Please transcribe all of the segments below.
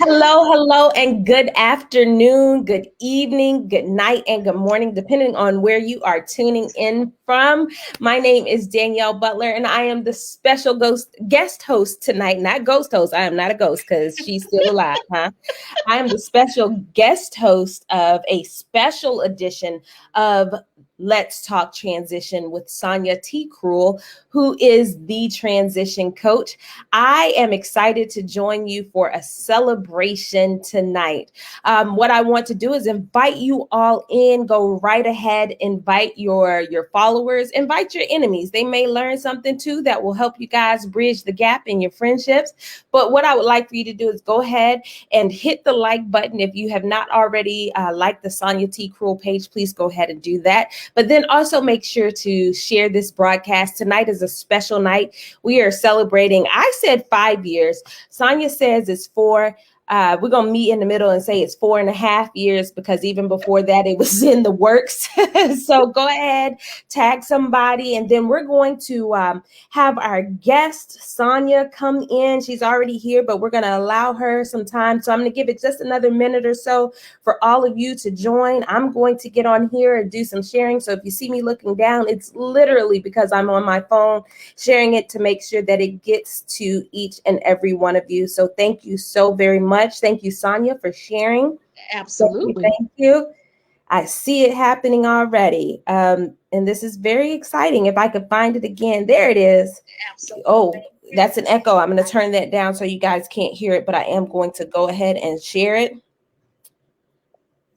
Hello, and good afternoon, good evening, good night, and good morning, depending on where you are tuning in from. My name is Danielle Butler, and I am the special guest host tonight. Not ghost host. I am not a ghost because she's still alive, huh? I am the special guest host of a special edition of Let's Talk Transition with Sonya T, who is the transition coach. I am excited to join you for a celebration tonight. What I want to do is invite you all in. Go right ahead, invite your followers, invite your enemies. They may learn something too that will help you guys bridge the gap in your friendships. But what I would like for you to do is go ahead and hit the like button. If you have not already liked the Sonya T page, please go ahead and do that. But then also make sure to share this broadcast. Tonight is a special night. We are celebrating, I said 5 years. Sonya says it's 4. We're going to meet in the middle and say it's 4.5 years because even before that, it was in the works. So go ahead, tag somebody, and then we're going to have our guest, Sonya, come in. She's already here, but we're going to allow her some time. So I'm going to give it just another minute or so for all of you to join. I'm going to get on here and do some sharing. So if you see me looking down, it's literally because I'm on my phone sharing it to make sure that it gets to each and every one of you. So thank you so very much. Thank you, Sonya, for sharing. Absolutely. Thank you. I see it happening already. And this is very exciting. If I could find it again, there it is. Absolutely. Oh, that's an echo. I'm going to turn that down so you guys can't hear it, but I am going to go ahead and share it.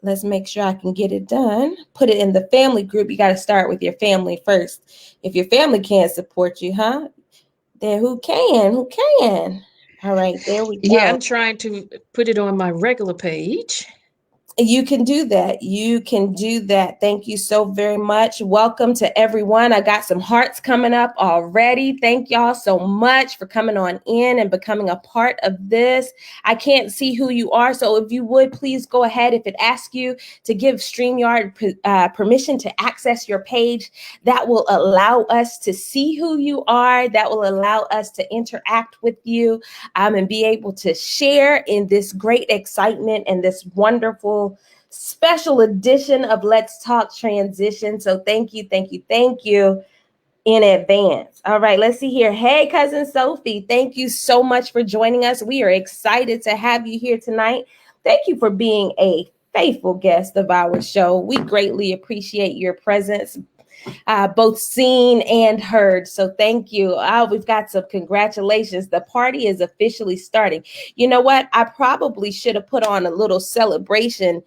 Let's make sure I can get it done. Put it in the family group. You got to start with your family first. If your family can't support you, huh? Then who can? Who can? All right, there we go. Yeah, I'm trying to put it on my regular page. You can do that. You can do that. Thank you so very much. Welcome to everyone. I got some hearts coming up already. Thank y'all so much for coming on in and becoming a part of this. I can't see who you are, so if you would please go ahead. If it asks you to give StreamYard permission to access your page, that will allow us to see who you are. That will allow us to interact with you and be able to share in this great excitement and this wonderful special edition of Let's Talk Transition. So thank you in advance. All right, let's see here. Hey, cousin Sophie, thank you so much for joining us. We are excited to have you here tonight. Thank you for being a faithful guest of our show. We greatly appreciate your presence, both seen and heard. So thank you. We've got some congratulations. The party is officially starting. You know what? I probably should have put on a little celebration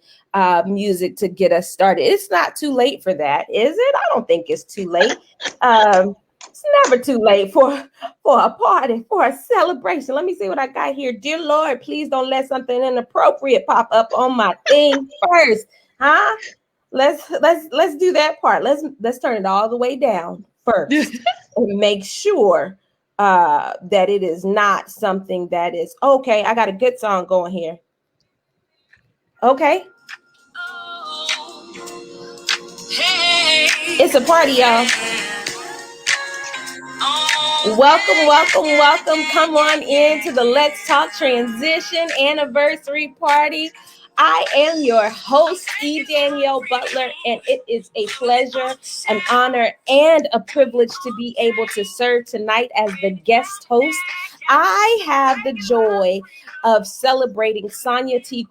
music to get us started. It's not too late for that, is it? I don't think it's too late. It's never too late for a party, for a celebration. Let me see what I got here. Dear Lord, please don't let something inappropriate pop up on my thing first, huh? Let's do that part. Let's turn it all the way down first and make sure that it is not something that is okay. I got a good song going here. Okay. It's a party, y'all. Welcome. Come on in to the Let's Talk Transition Anniversary Party. I am your host, Danielle Butler, and it is a pleasure, an honor, and a privilege to be able to serve tonight as the guest host. I have the joy of celebrating Sonya T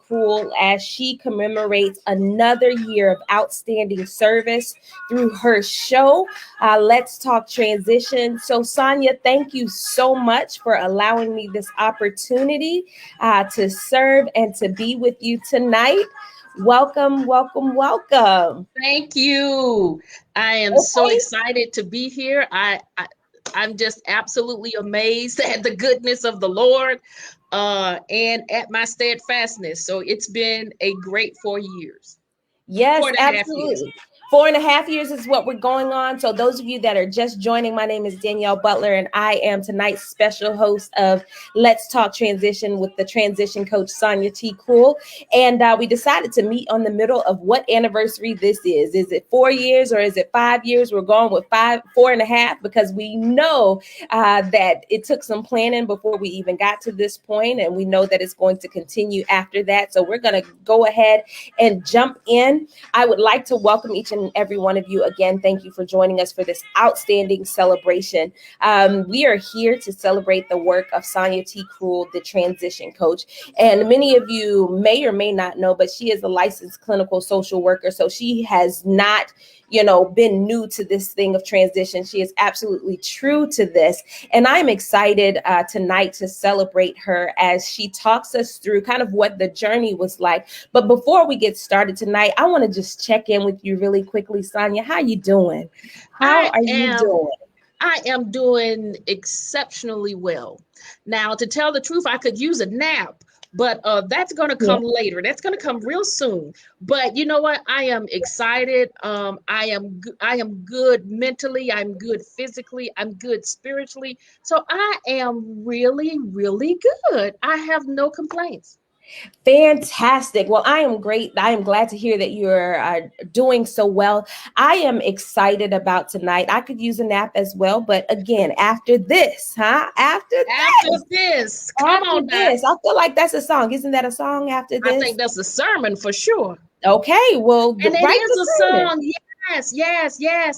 as she commemorates another year of outstanding service through her show, Let's Talk Transition. So, Sonya, thank you so much for allowing me this opportunity to serve and to be with you tonight. Welcome. Thank you. I am so excited to be here. I'm just absolutely amazed at the goodness of the Lord and at my steadfastness. So it's been a great 4 years. Yes, absolutely. 4.5 years is what we're going on. So those of you that are just joining, my name is Danielle Butler, and I am tonight's special host of Let's Talk Transition with the transition coach, Sonya T. And we decided to meet on the middle of what anniversary this is. Is it 4 years or is it 5 years? We're going with 4.5, because we know that it took some planning before we even got to this point, and we know that it's going to continue after that. So we're going to go ahead and jump in. I would like to welcome each and every one of you again. Thank you for joining us for this outstanding celebration. We are here to celebrate the work of Sonya T. the transition coach. And many of you may or may not know, but she is a licensed clinical social worker. So she has not, been new to this thing of transition. She is absolutely true to this. And I'm excited tonight to celebrate her as she talks us through kind of what the journey was like. But before we get started tonight, I want to just check in with you really quickly, Sonya. How you doing? How are you doing? I am doing exceptionally well. Now, to tell the truth, I could use a nap, but that's going to come later. That's going to come real soon. But you know what? I am excited. I am good mentally. I'm good physically. I'm good spiritually. So I am really, really good. I have no complaints. Fantastic. Well, I am great. I am glad to hear that you're doing so well. I am excited about tonight. I could use a nap as well, but again, after this, After this. I feel like that's a song. Isn't that a song, After This? I think that's a sermon for sure. Okay, well, and it is a song. Yes,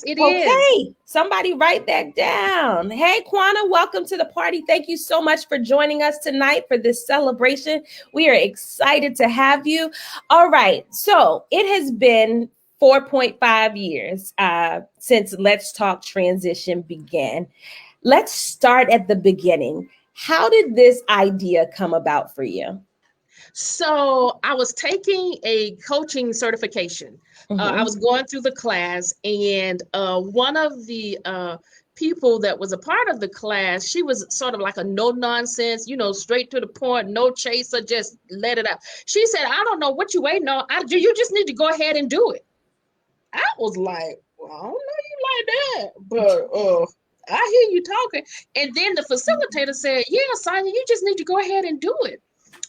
it is. Okay, somebody write that down. Hey, Kwana, welcome to the party. Thank you so much for joining us tonight for this celebration. We are excited to have you. All right, so it has been 4.5 years since Let's Talk Transition began. Let's start at the beginning. How did this idea come about for you? So I was taking a coaching certification. I was going through the class, and one of the people that was a part of the class, she was sort of like a no nonsense, straight to the point, no chaser, just let it out. She said, I don't know what you waiting on. You just need to go ahead and do it. I was like, well, I don't know you like that, but I hear you talking. And then the facilitator said, yeah, Sonya, you just need to go ahead and do it.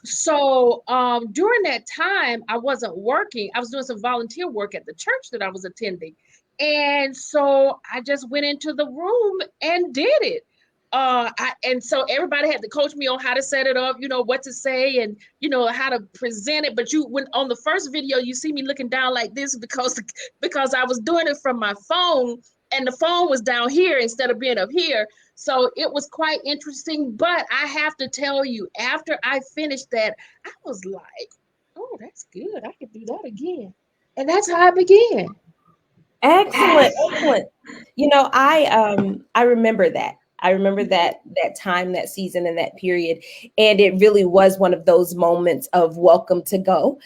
So during that time, I wasn't working. I was doing some volunteer work at the church that I was attending. And so I just went into the room and did it. And so everybody had to coach me on how to set it up, what to say and, how to present it. But when on the first video, you see me looking down like this because I was doing it from my phone, and the phone was down here instead of being up here. So it was quite interesting. But I have to tell you, after I finished that, I was like, oh, that's good. I could do that again. And that's how I began. Excellent. I remember that. I remember that time, that season, and that period. And it really was one of those moments of welcome to go.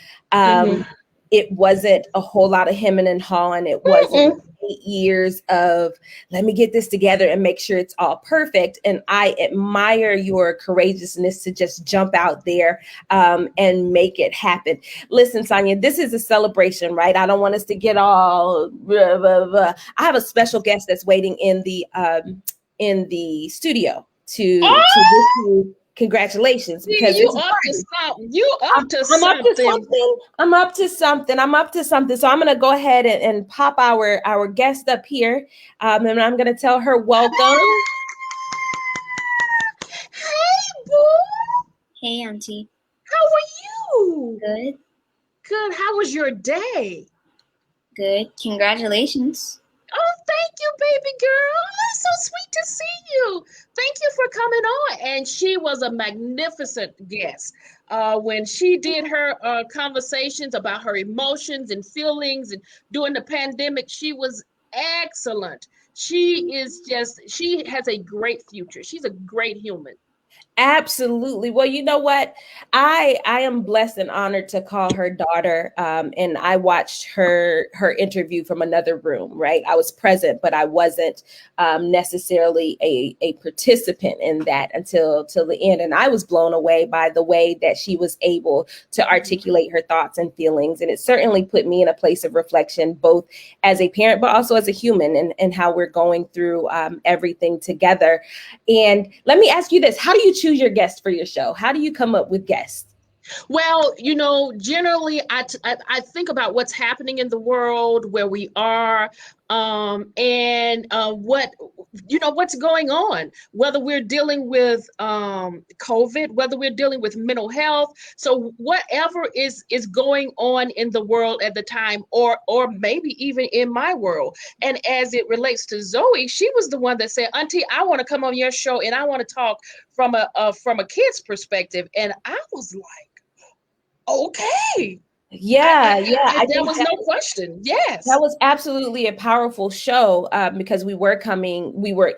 It wasn't a whole lot of hemming and hawing. It wasn't 8 years of let me get this together and make sure it's all perfect. And I admire your courageousness to just jump out there and make it happen. Listen, Sonya, this is a celebration, right? I don't want us to get all blah, blah, blah. I have a special guest that's waiting in the studio to wish you congratulations, because you up to something. I'm up to something. So I'm gonna go ahead and pop our guest up here, and I'm gonna tell her welcome. Hey, boo. Hey, Auntie. How are you? Good. Good. How was your day? Good. Congratulations. Oh, thank you, baby girl. It's so sweet to see you. Thank you for coming on. And she was a magnificent guest. When she did her conversations about her emotions and feelings and during the pandemic, she was excellent. She has a great future. She's a great human. Absolutely. Well, you know what? I am blessed and honored to call her daughter. And I watched her interview from another room. Right, I was present, but I wasn't necessarily a participant in that until till the end. And I was blown away by the way that she was able to articulate her thoughts and feelings. And it certainly put me in a place of reflection, both as a parent, but also as a human, and how we're going through everything together. And let me ask you this: how do you choose your guests for your show? How do you come up with guests? Well, generally I think about what's happening in the world, where we are, and what's going on, whether we're dealing with COVID, whether we're dealing with mental health. So whatever is going on in the world at the time, or maybe even in my world. And as it relates to Zoe, she was the one that said, "Auntie, I want to come on your show and I want to talk from a kid's perspective." And I was like, okay. Yeah. There was no question. Yes. That was absolutely a powerful show, because we were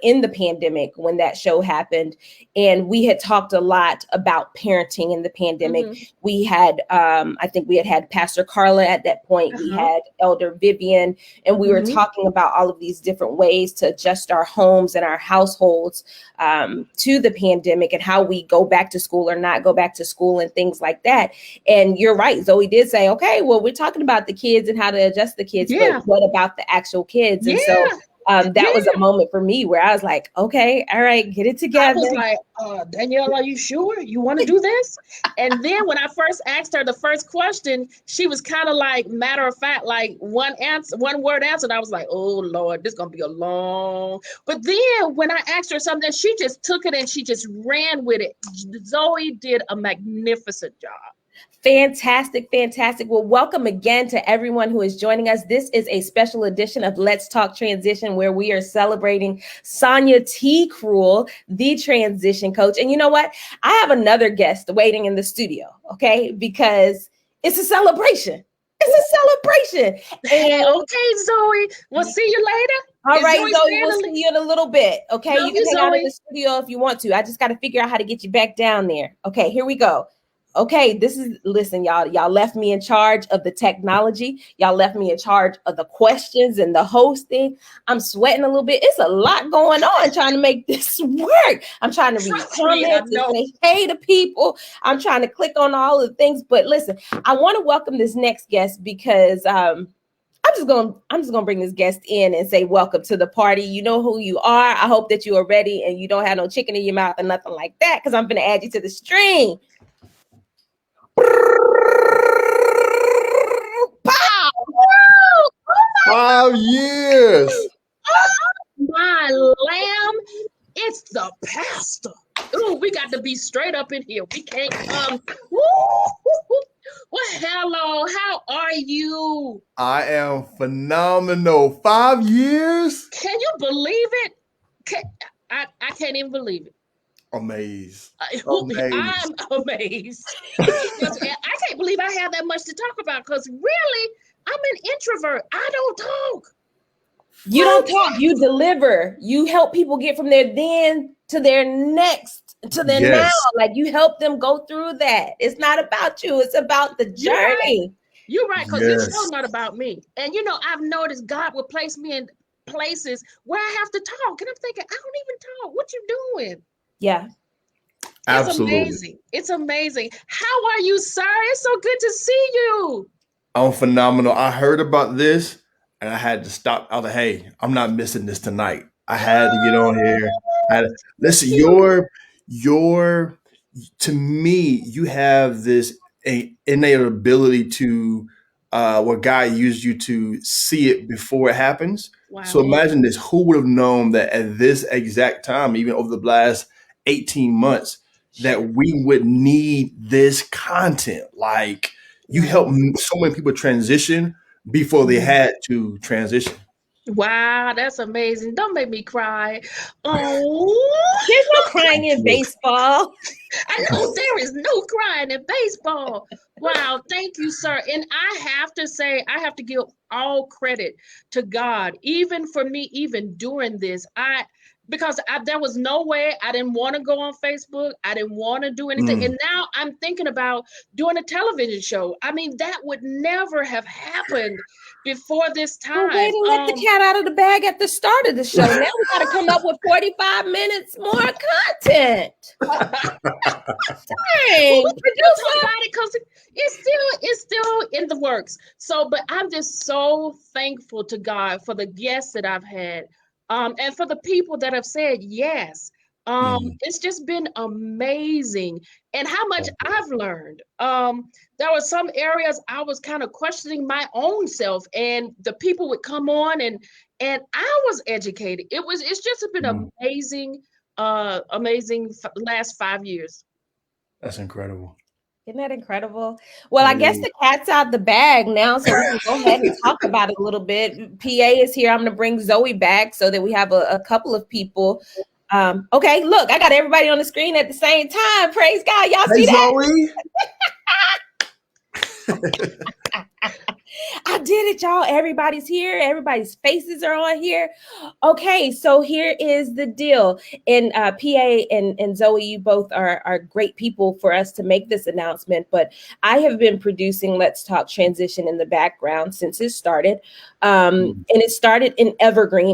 in the pandemic when that show happened, and we had talked a lot about parenting in the pandemic. Mm-hmm. We had, I think we had Pastor Carla at that point. We had Elder Vivian, and we were talking about all of these different ways to adjust our homes and our households to the pandemic, and how we go back to school or not go back to school and things like that. And you're right, Zoe did say, okay, well, we're talking about the kids and how to adjust the kids, but what about the actual kids? And so that was a moment for me where I was like, okay, all right, get it together. I was like, Danielle, are you sure you want to do this? And then when I first asked her the first question, she was kind of like matter of fact, like one word answer. And I was like, oh Lord, this is gonna be a long. But then when I asked her something, she just took it and she just ran with it. Zoe did a magnificent job. Fantastic. Well, welcome again to everyone who is joining us. This is a special edition of Let's Talk Transition, where we are celebrating Sonya T. Cruel, the transition coach. And you know what? I have another guest waiting in the studio, okay? Because it's a celebration. And okay, Zoe, we'll see you later. All right, Zoe, we'll see you in a little bit. Okay, you can hang out in the studio if you want to. I just got to figure out how to get you back down there. Okay, here we go. Okay, listen, y'all left me in charge of the technology. Y'all left me in charge of the questions and the hosting. I'm sweating a little bit. It's a lot going on trying to make this work. I'm trying to read comments and say hey to people. I'm trying to click on all of the things. But listen, I want to welcome this next guest because I'm just gonna bring this guest in and say welcome to the party. You know who you are. I hope that you are ready and you don't have no chicken in your mouth or nothing like that, because I'm gonna add you to the stream. 5 years. Oh, my lamb, it's the pastor. Ooh, we got to be straight up in here. We can't Well, hello, how are you? I am phenomenal. 5 years? Can you believe it? I can't even believe it. Amazed. I'm amazed. I can't believe I have that much to talk about, because really, I'm an introvert. I don't talk. You don't talk, you deliver. You help people get from their then to their next, to their now. Like, you help them go through that. It's not about you. It's about the journey. You're right, because it's still not about me. And, I've noticed God will place me in places where I have to talk. And I'm thinking, I don't even talk. What you doing? Yeah. Absolutely. It's amazing. How are you, sir? It's so good to see you. I'm phenomenal. I heard about this and I had to stop. I was like, hey, I'm not missing this tonight. I had to get on here. Listen, to me, you have this innate ability to where God used you to see it before it happens. Wow. So imagine this: who would have known that at this exact time, even over the last 18 months, that we would need this content? Like, you helped so many people transition before they had to transition. Wow, that's amazing. Don't make me cry. Oh, there's no crying in baseball. I know there is no crying in baseball. Wow, thank you, sir. And I have to say, I have to give all credit to God, even for me, even during this. because there was no way. I didn't want to go on Facebook. I didn't want to do anything. And now I'm thinking about doing a television show. I mean, that would never have happened before this time. Way to let the cat out of the bag at the start of the show. Now we got to come up with 45 minutes more content. Dang, because it's still in the works. So, but I'm just so thankful to God for the guests that I've had, and for the people that have said yes. It's just been amazing, and how much I've learned. There were some areas I was kind of questioning my own self, and the people would come on, and I was educated. It's just been amazing, amazing last 5 years. That's incredible. Isn't that incredible? Well, I guess the cat's out the bag now, so we can go ahead and talk about it a little bit. PA is here. I'm going to bring Zoe back so that we have a couple of people. Okay, look, I got everybody on the screen at the same time. Praise God. Y'all see that? Zoe. I did it, y'all. Everybody's here. Everybody's faces are on here. Okay, so here is the deal. And PA and Zoe, you both are great people for us to make this announcement. But I have been producing Let's Talk Transition in the background since it started. And it started in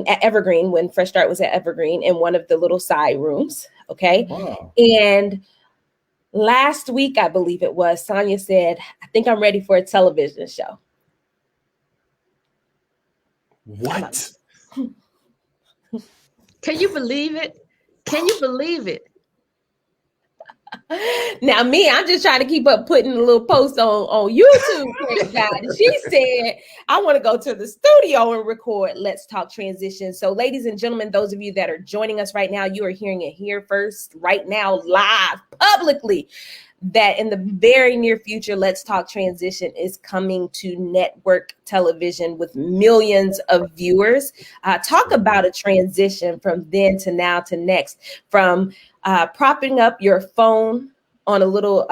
at Evergreen, when Fresh Start was at Evergreen, in one of the little side rooms. Okay. Wow. And last week, I believe it was, Sonya said, I think I'm ready for a television show. What? Can you believe it? Can you believe it? Now, I'm just trying to keep up putting a little post on YouTube. And she said, I want to go to the studio and record Let's Talk Transition. So, ladies and gentlemen, those of you that are joining us right now, you are hearing it here first, right now, live, publicly, that in the very near future, Let's Talk Transition is coming to network television with millions of viewers. Talk about a transition from then to now to next, from propping up your phone on a little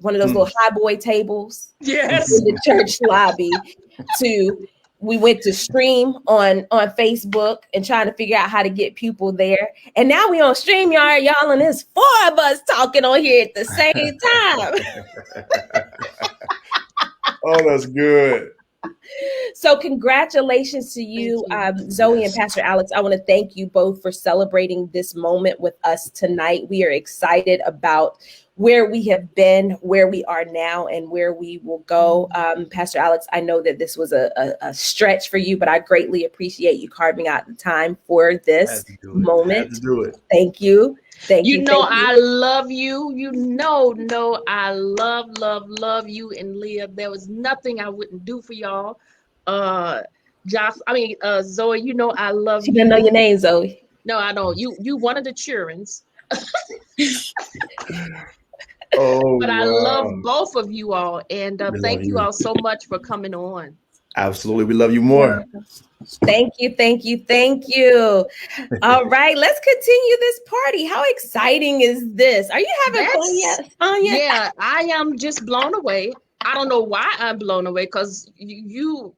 one of those little high boy tables in the church lobby to we went to stream on Facebook and trying to figure out how to get people there. And now we on StreamYard, y'all, and there's 4 of us talking on here at the same time. Oh, that's good. So congratulations to you, Zoe and Pastor Alex. I want to thank you both for celebrating this moment with us tonight. We are excited about where we have been, where we are now, and where we will go. Pastor Alex, I know that this was a stretch for you, but I greatly appreciate you carving out the time for this moment. Thank you. Thank you. I love you. I love you and Leah. There was nothing I wouldn't do for y'all. Zoe, I love you. She didn't know your name, Zoe. No, I don't. You one of the children's. But I love both of you all, and thank you all so much for coming on. Absolutely, we love you more. Thank you. All right, let's continue this party. How exciting is this? Are you having fun yet, Sonya? Yeah, I am just blown away. I don't know why I'm blown away, because you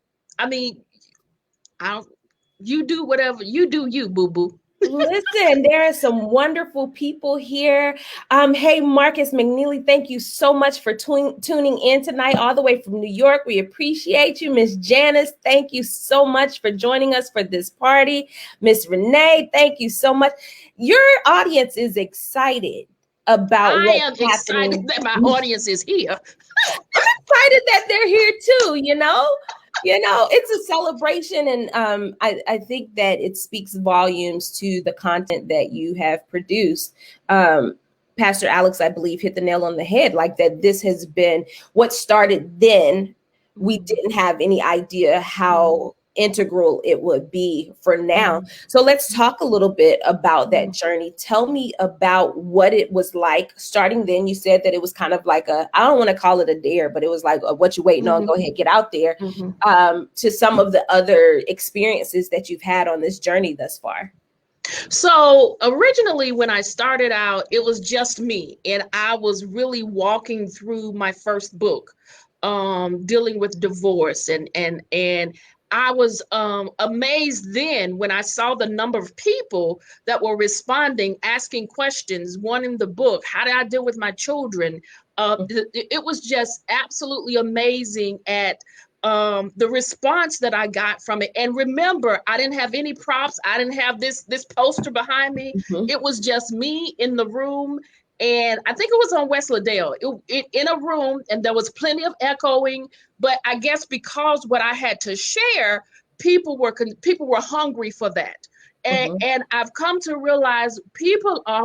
do whatever you do, you boo boo. Listen, there are some wonderful people here. Hey, Marcus McNeely, thank you so much for tuning in tonight, all the way from New York. We appreciate you. Miss Janice, thank you so much for joining us for this party. Miss Renee, thank you so much. Your audience is excited about I am excited that my audience is here. I'm excited that they're here too, it's a celebration, and I think that it speaks volumes to the content that you have produced. Pastor Alex, I believe, hit the nail on the head, like that this has been what started then. We didn't have any idea how integral it would be for now. So let's talk a little bit about that journey. Tell me about what it was like starting then. You said that it was kind of like I don't want to call it a dare, but it was like what you waiting on, go ahead, get out there, to some of the other experiences that you've had on this journey thus far. So originally when I started out, it was just me, and I was really walking through my first book, dealing with divorce, and I was amazed then when I saw the number of people that were responding, asking questions, wanting the book. How did I deal with my children? It was just absolutely amazing at the response that I got from it. And remember, I didn't have any props. I didn't have this poster behind me. Mm-hmm. It was just me in the room. And I think it was on West Liddell, in a room, and there was plenty of echoing. But I guess because what I had to share, people were hungry for that. And I've come to realize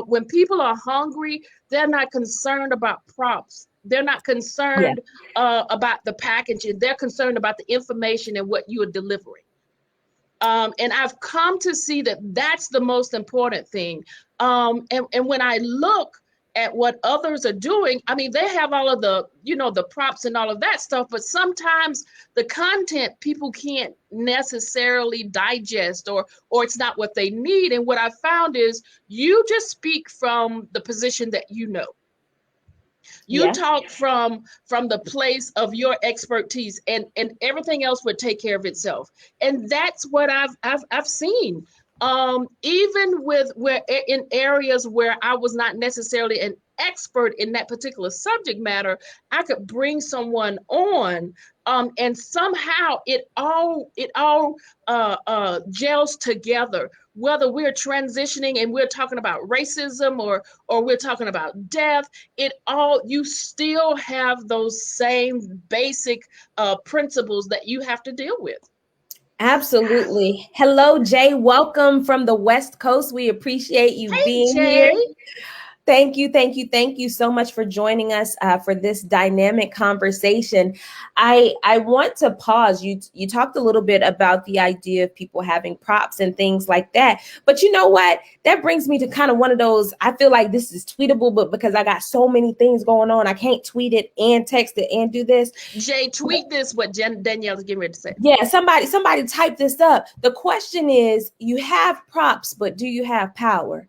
when people are hungry, they're not concerned about props. They're not concerned about the packaging. They're concerned about the information and what you are delivering. And I've come to see that that's the most important thing. And when I look at what others are doing, I mean, they have all of the, the props and all of that stuff, but sometimes the content people can't necessarily digest or it's not what they need. And what I found is you just speak from the position that you know. You talk from the place of your expertise, and everything else would take care of itself. And that's what I've seen. Even with where in areas where I was not necessarily an expert in that particular subject matter, I could bring someone on, and somehow it all gels together. Whether we're transitioning and we're talking about racism or we're talking about death, you still have those same basic principles that you have to deal with. Absolutely. Hello, Jay. Welcome from the West Coast. We appreciate you being here. Thank you so much for joining us for this dynamic conversation. I want to pause. You talked a little bit about the idea of people having props and things like that. But you know what? That brings me to kind of one of those, I feel like this is tweetable, but because I got so many things going on, I can't tweet it and text it and do this. Jay, tweet this, what Danielle's getting ready to say. Yeah, somebody type this up. The question is, you have props, but do you have power?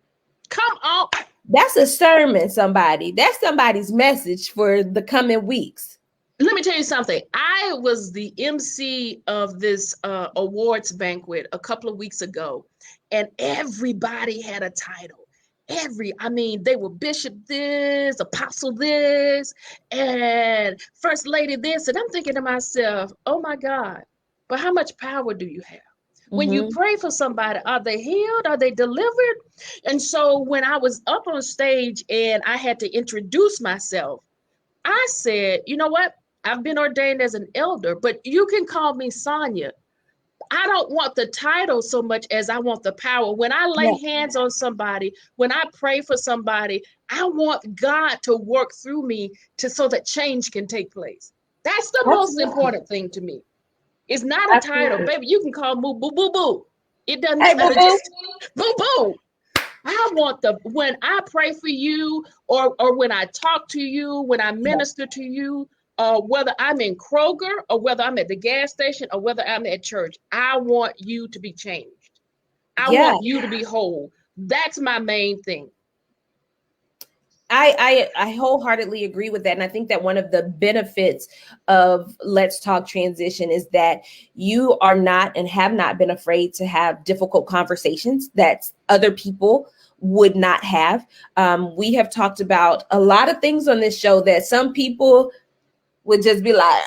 Come on. That's a sermon, somebody. That's somebody's message for the coming weeks. Let me tell you something. I was the MC of this awards banquet a couple of weeks ago, and everybody had a title. They were bishop this, apostle this, and first lady this. And I'm thinking to myself, oh my God, but how much power do you have? When you pray for somebody, are they healed? Are they delivered? And so when I was up on stage and I had to introduce myself, I said, you know what? I've been ordained as an elder, but you can call me Sonya. I don't want the title so much as I want the power. When I lay hands on somebody, when I pray for somebody, I want God to work through me so that change can take place. That's the most important thing to me. It's not a title, baby. You can call me boo, boo, boo. It doesn't matter. Just boo, boo. I want when I pray for you or when I talk to you, when I minister to you, whether I'm in Kroger or whether I'm at the gas station or whether I'm at church, I want you to be changed. I want you to be whole. That's my main thing. I wholeheartedly agree with that. And I think that one of the benefits of Let's Talk Transition is that you are not and have not been afraid to have difficult conversations that other people would not have. We have talked about a lot of things on this show that some people would just be like,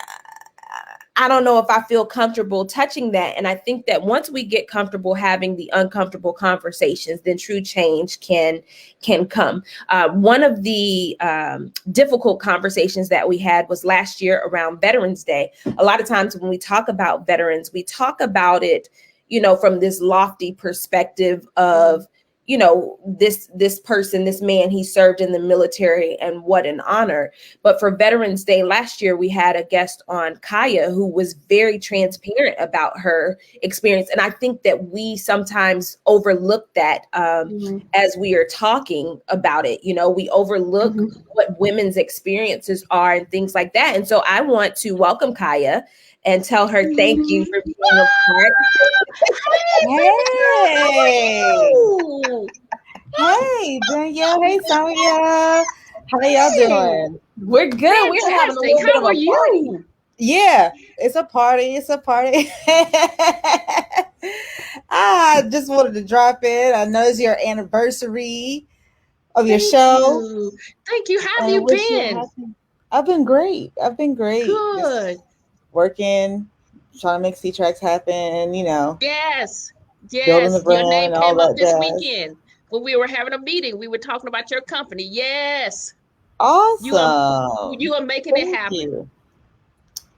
I don't know if I feel comfortable touching that. And I think that once we get comfortable having the uncomfortable conversations, then true change can come. One of the difficult conversations that we had was last year around Veterans Day. A lot of times when we talk about veterans, we talk about it, from this lofty perspective of, this person, this man, he served in the military and what an honor. But for Veterans Day last year, we had a guest on, Kaya, who was very transparent about her experience. And I think that we sometimes overlook that as we are talking about it. We overlook what women's experiences are and things like that. And so I want to welcome Kaya and tell her thank you for being a part. Hey, Danielle. Hey, Sonya. How y'all doing? We're good. We're having a little bit of a party. Yeah, it's a party. It's a party. I just wanted to drop in. I know it's your anniversary of your Thank show. you. Thank you. How have And you wish you a been? happy. I've been great. I've been great. Good. Just working, trying to make C tracks happen, Yes. building the Yes. Your brand name and all came up that this jazz. weekend when we were having a meeting. We were talking about your company. Yes. You are Awesome. you are making it Thank happen. you.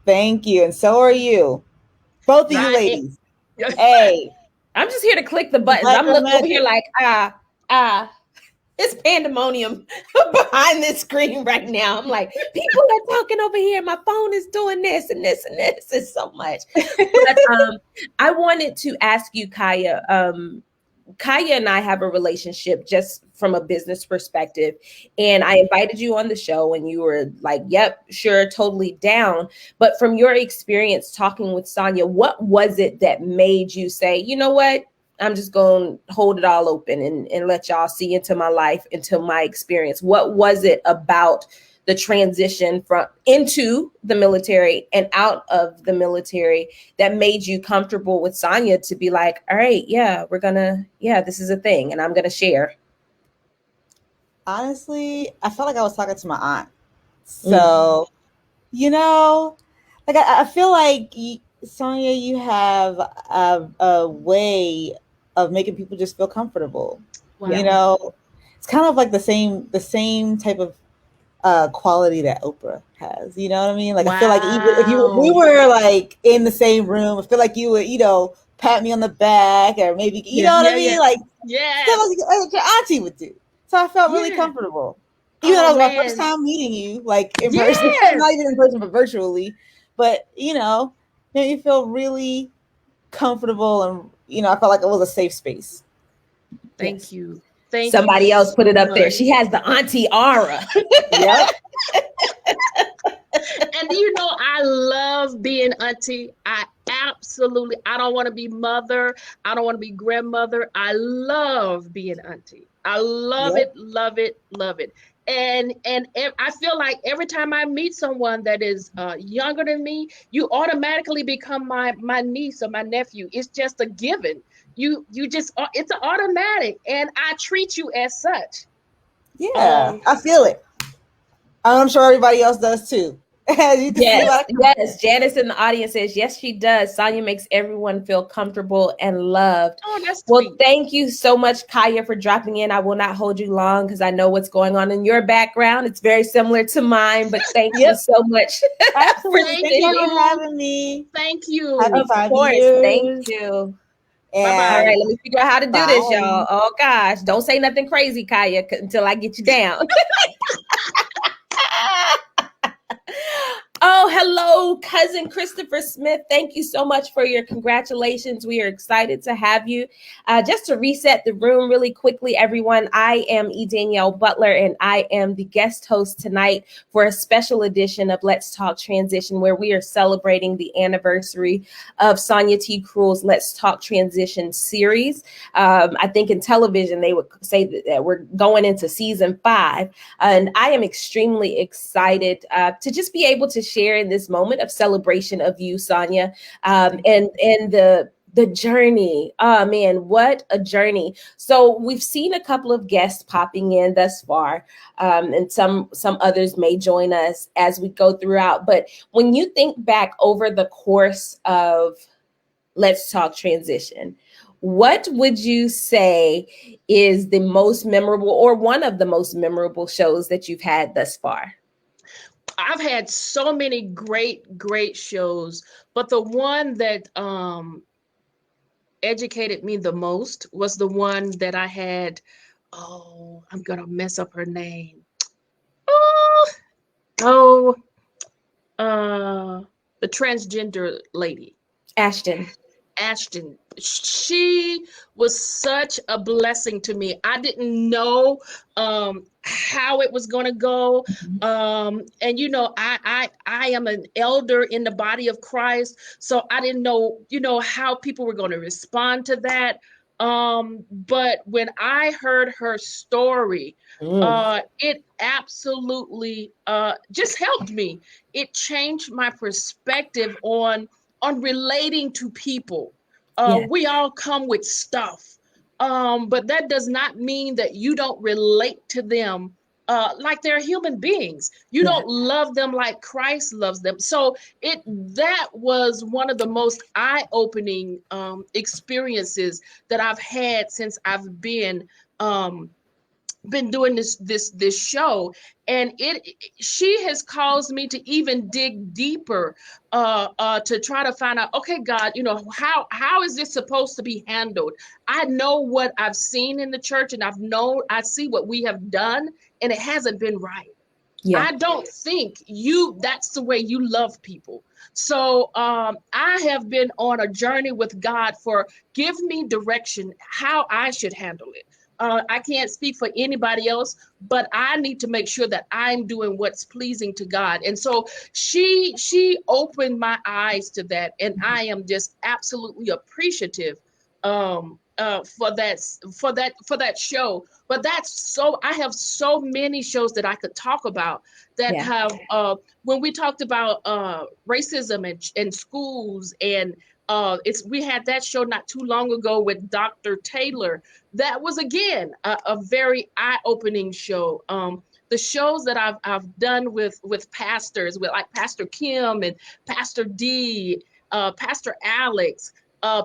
Thank you. And so are you. Both of you Right. ladies. Hey, I'm just here to click the the buttons. Black I'm Girl looking over here Magic. like, it's pandemonium behind this screen right now. I'm like, people are talking over here. My phone is doing this and this and this. It's so much. But I wanted to ask you, Kaya. Kaya and I have a relationship just from a business perspective. And I invited you on the show and you were like, yep, sure, totally down. But from your experience talking with Sonya, what was it that made you say, you know what? I'm just going to hold it all open and let y'all see into my life, into my experience. What was it about the transition from into the military and out of the military that made you comfortable with Sonya to be like, all right, this is a thing and I'm going to share? Honestly, I felt like I was talking to my aunt. So, you know, like I feel like Sonya, you have a way of making people just feel comfortable. Wow. It's kind of like the same type of quality that Oprah has. You know what I mean? Like I feel like even if we Wow. were like in the same room, I feel like you would, pat me on the back or maybe you Yeah. know what I Yeah. mean? Yeah. Like Yes. stuff like your auntie would do. So I felt really Yeah. comfortable. Even though Oh that was my first man. time meeting you, like in person, not Yes. even in person, but virtually. But made me feel really comfortable, and I felt like it was a safe space. Thank Yes. you. Thank you Somebody else put so it up there. much. She has the auntie aura. Yep. And I love being auntie. I don't want to be mother. I don't want to be grandmother. I love being auntie. I love it, Yep. love it, love it. And I feel like every time I meet someone that is younger than me, you automatically become my niece or my nephew. It's just a given. You just it's an automatic, and I treat you as such. Yeah, Um, I feel it. I'm sure everybody else does too. As you can see Yes, by the yes. Janice in the audience says, yes, she does. Sonya makes everyone feel comfortable and loved. oh, that's Well, sweet. thank you so much, Kaya, for dropping in. I will not hold you long because I know what's going on in your background. It's very similar to mine, but thank you Yep, so much for absolutely. Thank Thank you sitting. for you. having me. Thank Happy you. Of 5 years. course. Thank you. Bye All bye. right, And let me figure out how to do this, bye. y'all. Oh, gosh. Don't say nothing crazy, Kaya, until I get you down. Oh, hello, cousin Christopher Smith. Thank you so much for your congratulations. We are excited to have you. Just to reset the room really quickly, everyone, I am Danielle Butler, and I am the guest host tonight for a special edition of Let's Talk Transition, where we are celebrating the anniversary of Sonya T. Cruel's Let's Talk Transition series. I think in television, they would say that we're going into season 5. And I am extremely excited to just be able to share in this moment of celebration of you, Sonya, and the journey. Oh man, what a journey! So we've seen a couple of guests popping in thus far, and some others may join us as we go throughout. But when you think back over the course of Let's Talk Transition, what would you say is the most memorable or one of the most memorable shows that you've had thus far? I've had so many great shows, but the one that educated me the most was the one that I had. Oh, I'm gonna mess up her name. Oh, oh, the transgender lady. Ashton. Ashton. She was such a blessing to me. I didn't know how it was going to go. And I am an elder in the body of Christ, so I didn't know how people were going to respond to that. But when I heard her story, it absolutely just helped me. It changed my perspective on relating to people. We all come with stuff, but that does not mean that you don't relate to them like they're human beings. You don't love them like Christ loves them. So that was one of the most eye-opening experiences that I've had since I've been doing this show, and she has caused me to even dig deeper to try to find out, okay, God, how is this supposed to be handled? I know what I've seen in the church, and I see what we have done, and it hasn't been right. I don't think that's the way you love people. So I have been on a journey with God for give me direction how I should handle it. I can't speak for anybody else, but I need to make sure that I'm doing what's pleasing to God. And so she opened my eyes to that, and I am just absolutely appreciative for that show. But I have so many shows that I could talk about that have when we talked about racism and schools, and we had that show not too long ago with Dr. Taylor. That was again a very eye-opening show. The shows that I've done with pastors, with like Pastor Kim and Pastor D, Pastor Alex,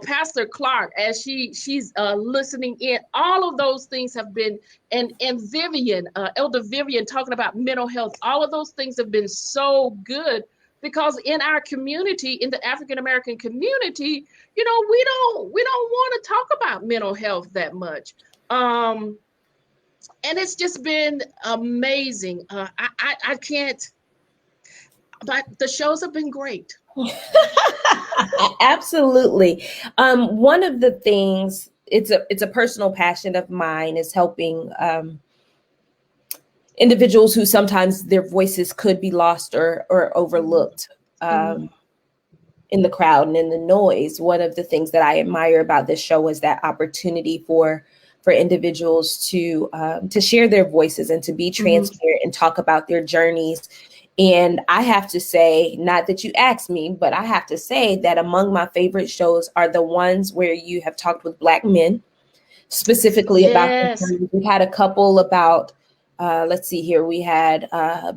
Pastor Clark, as she's listening in. All of those things have been, and Vivian, Elder Vivian, talking about mental health. All of those things have been so good, because in our community, in the African American community, we don't want to talk about mental health that much. And it's just been amazing. I can't, but the shows have been great. Absolutely. One of the things, it's a personal passion of mine, is helping individuals who sometimes their voices could be lost or overlooked in the crowd and in the noise. One of the things that I admire about this show is that opportunity for individuals to share their voices and to be transparent and talk about their journeys. And I have to say, not that you asked me, but I have to say that among my favorite shows are the ones where you have talked with Black men, specifically about their journeys. We've had a couple about, let's see here, we had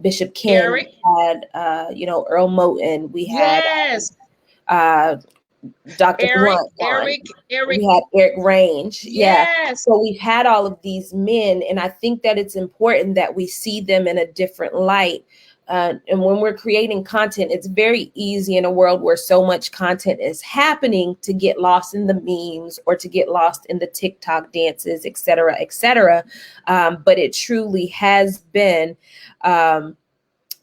Bishop Ken, Eric. we had Earl Moten, we had Dr. Blunt, Eric. We had Eric Range. Yes. So we've had all of these men, and I think that it's important that we see them in a different light. And when we're creating content, it's very easy in a world where so much content is happening to get lost in the memes or to get lost in the TikTok dances, et cetera, et cetera. But it truly has been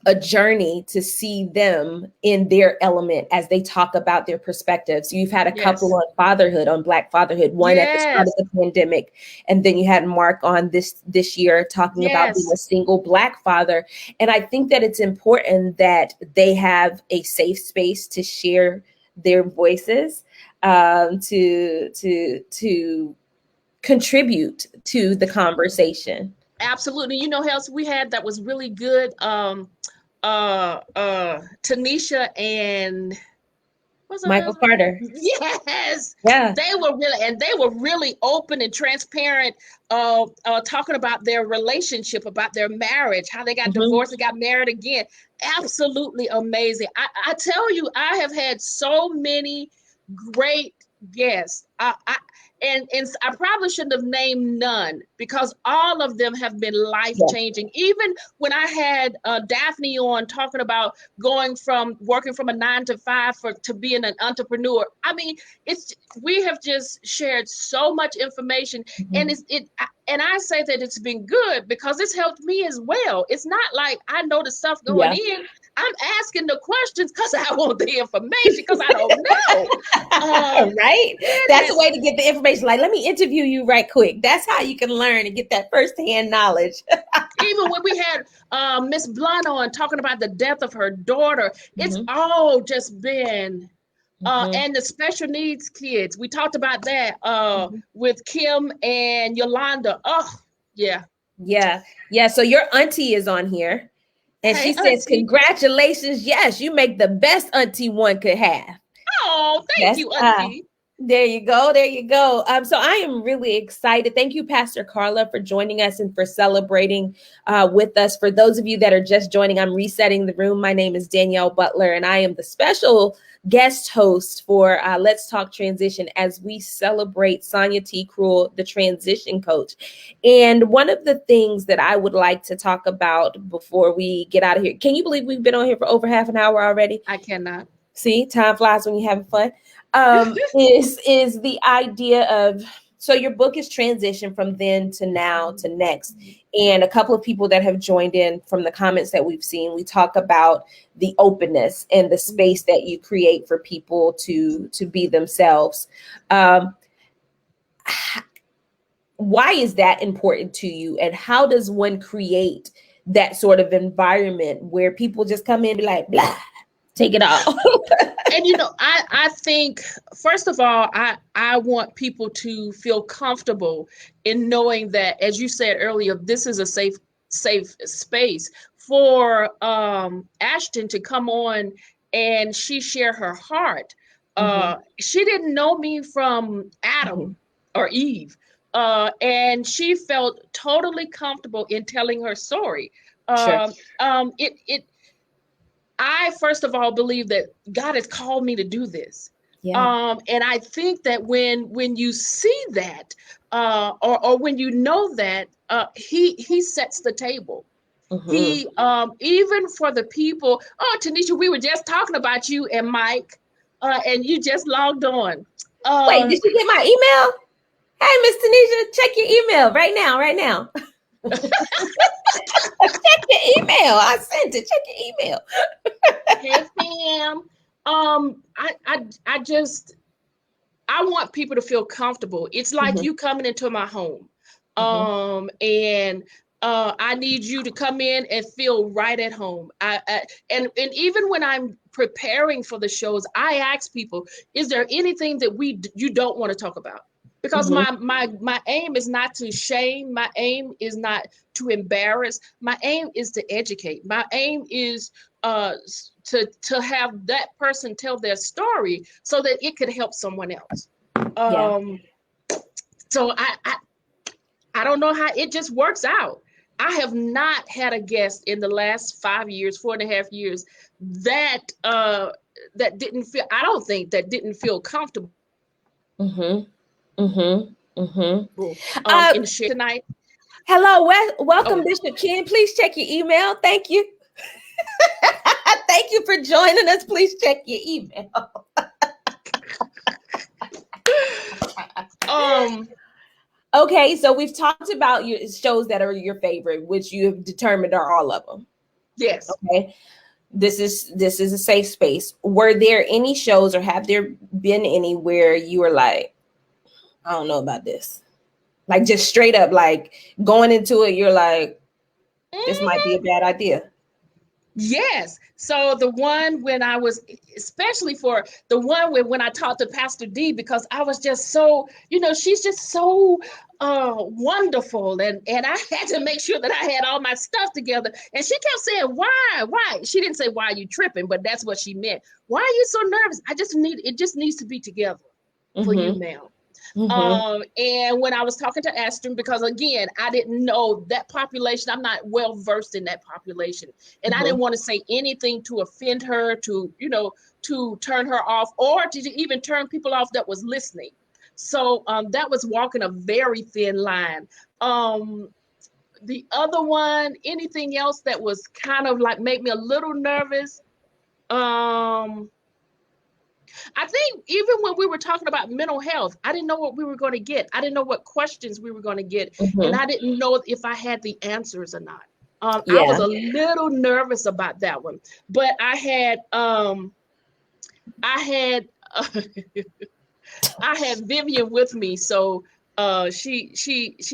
a journey to see them in their element as they talk about their perspectives. You've had a couple on fatherhood, on Black fatherhood, one at the start of the pandemic, and then you had Mark on this year talking about being a single Black father. And I think that it's important that they have a safe space to share their voices, to contribute to the conversation. Absolutely. You know who else we had that was really good? Tanisha and Michael Carter. Yes. Yeah. They were really open and transparent, talking about their relationship, about their marriage, how they got divorced and got married again. Absolutely amazing. I tell you, I have had so many great guests. And I probably shouldn't have named none, because all of them have been life-changing. Even when I had Daphne on talking about working from a 9-to-5 to being an entrepreneur. I mean, we have just shared so much information, and and I say that it's been good because it's helped me as well. It's not like I know the stuff going in. I'm asking the questions because I want the information, because I don't know. Right? That's the way to get the information. Like, let me interview you right quick. That's how you can learn and get that firsthand knowledge. Even when we had Miss Blunt on talking about the death of her daughter, it's all just been And the special needs kids. We talked about that with Kim and Yolanda. Oh, yeah. Yeah. Yeah. So your auntie is on here. And Hey, she says, auntie. congratulations. Yes, you make the best auntie one could have. Oh, thank you, auntie. There you go. There you go. So I am really excited. Thank you, Pastor Carla, for joining us and for celebrating with us. For those of you that are just joining, I'm resetting the room. My name is Danielle Butler, and I am the special guest host for Let's Talk Transition as we celebrate Sonya T. the transition coach. And one of the things that I would like to talk about before we get out of here, can you believe we've been on here for over half an hour already? I cannot. See, time flies when you're having fun. Is the idea of, so your book is transition from then to now to next. And a couple of people that have joined in from the comments that we've seen, we talk about the openness and the space that you create for people to be themselves. Why is that important to you? And how does one create that sort of environment where people just come in and be like, blah, take it all? And I think, first of all, I want people to feel comfortable in knowing that, as you said earlier, this is a safe space for Ashton to come on and she share her heart. She didn't know me from Adam or Eve, and she felt totally comfortable in telling her story. Sure. I first of all believe that God has called me to do this. Yeah. And I think that when you see that, or when you know that, he sets the table. He even for the people. Oh, Tanisha, we were just talking about you and Mike, and you just logged on. Wait, did you get my email? Hey, Miss Tanisha, check your email right now. Check your email. I sent it. Check your email. Hey, Pam. I want people to feel comfortable. It's like you coming into my home. And I need you to come in and feel right at home. And even when I'm preparing for the shows, I ask people, is there anything that you don't want to talk about? Because my aim is not to shame. My aim is not to embarrass. My aim is to educate. My aim is to have that person tell their story so that it could help someone else. So I don't know how it just works out. I have not had a guest in the last 5 years, 4.5 years that didn't feel, I don't think that didn't feel comfortable. In share tonight. Hello, welcome, Bishop Ken. Please check your email. Thank you. Thank you for joining us. Please check your email. Okay, so we've talked about your shows that are your favorite, which you have determined are all of them. Yes. Okay. This is a safe space. Were there any shows, or have there been any where you were like, I don't know about this? Like just straight up, like going into it, you're like, this might be a bad idea. Yes. So the one when I was, especially for the one when I talked to Pastor D, because I was just so, she's just so wonderful. And I had to make sure that I had all my stuff together. And she kept saying, why? She didn't say, why are you tripping? But that's what she meant. Why are you so nervous? It just needs to be together for you, ma'am. And when I was talking to Ashton, because again, I didn't know that population, I'm not well versed in that population, and I didn't want to say anything to offend her, to turn her off, or to even turn people off that was listening. So that was walking a very thin line. The other one, anything else that was kind of like made me a little nervous. I think even when we were talking about mental health, I didn't know what we were going to get. I didn't know what questions we were going to get. And I didn't know if I had the answers or not. I was a little nervous about that one. But I had I had Vivian with me. So she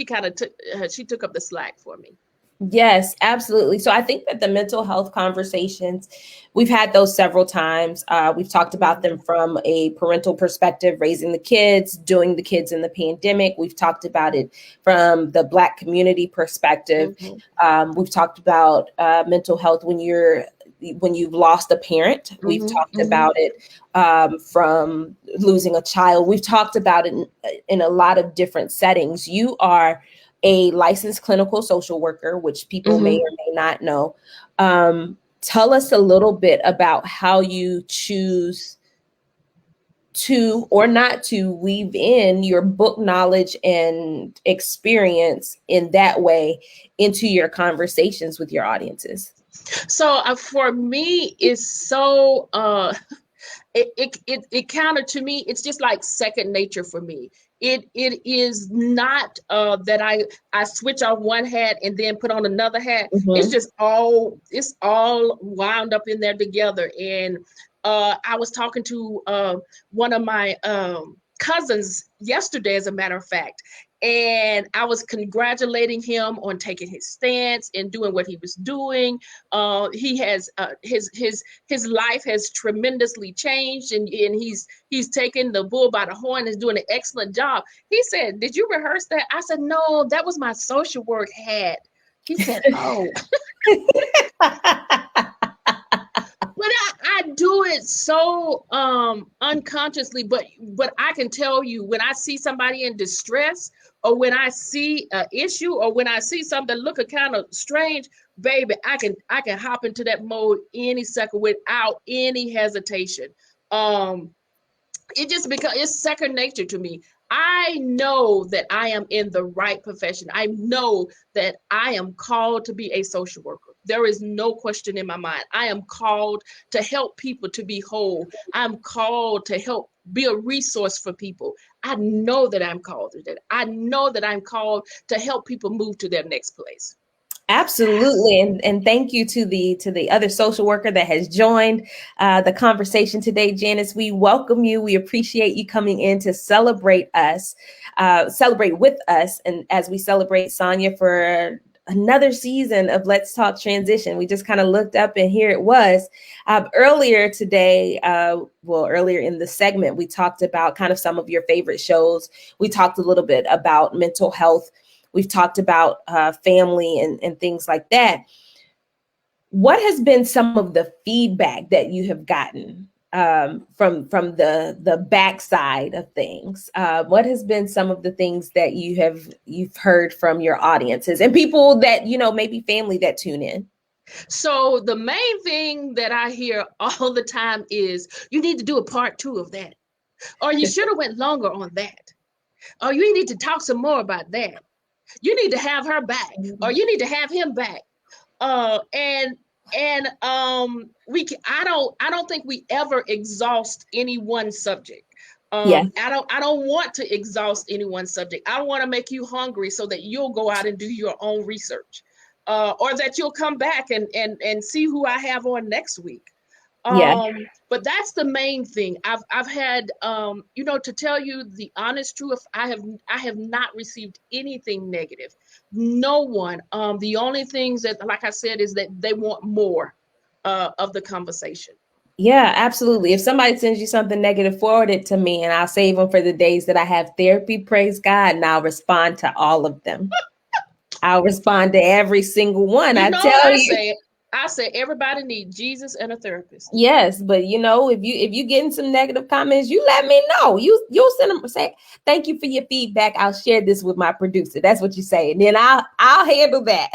kind of took up the slack for me. Yes, absolutely. So I think that the mental health conversations, we've had those several times. We've talked about them from a parental perspective, raising the kids, doing the kids in the pandemic. We've talked about it from the Black community perspective. We've talked about mental health when you've lost a parent. We've talked about it from losing a child. We've talked about it in a lot of different settings. You are a licensed clinical social worker, which people may or may not know. Tell us a little bit about how you choose to or not to weave in your book knowledge and experience in that way into your conversations with your audiences. So for me, it's so it counted to me. It's just like second nature for me. It is not that I switch off one hat and then put on another hat. It's just all wound up in there together. And I was talking to one of my cousins yesterday, as a matter of fact, and I was congratulating him on taking his stance and doing what he was doing. He has his life has tremendously changed, and he's taken the bull by the horn and is doing an excellent job. He said, "Did you rehearse that?" I said, "No, that was my social work hat." He said, "Oh." But I do it so unconsciously, but I can tell you, when I see somebody in distress, or when I see an issue, or when I see something look kind of strange, baby, I can hop into that mode any second without any hesitation. It just because it's second nature to me. I know that I am in the right profession. I know that I am called to be a social worker. There is no question in my mind. I am called to help people to be whole. I'm called to help be a resource for people. I know that I'm called to that. I know that I'm called to help people move to their next place. Absolutely. And thank you to the other social worker that has joined the conversation today, Janice. We welcome you. We appreciate you coming in to celebrate with us. And as we celebrate Sonya for another season of Let's Talk Transition, we just kind of looked up and here it was. Earlier today, earlier in the segment, we talked about kind of some of your favorite shows. We talked a little bit about mental health. We've talked about family and things like that. What has been some of the feedback that you have gotten from the backside of things? What has been some of the things that you've heard from your audiences and people that, maybe family that tune in? So the main thing that I hear all the time is, you need to do a part 2 of that, or you should have went longer on that, or you need to talk some more about that. You need to have her back, or you need to have him back. I don't think we ever exhaust any one subject. I don't want to exhaust any one subject. I want to make you hungry so that you'll go out and do your own research, or that you'll come back and see who I have on next week. But that's the main thing. I've had, to tell you the honest truth, I have not received anything negative. No one. The only things that, like I said, is that they want more of the conversation. Yeah, absolutely. If somebody sends you something negative, forward it to me and I'll save them for the days that I have therapy, praise God, and I'll respond to all of them. I'll respond to every single one. I say everybody needs Jesus and a therapist. Yes, but if you getting some negative comments, you let me know. You'll send them, say thank you for your feedback. I'll share this with my producer. That's what you say, and then I'll handle that.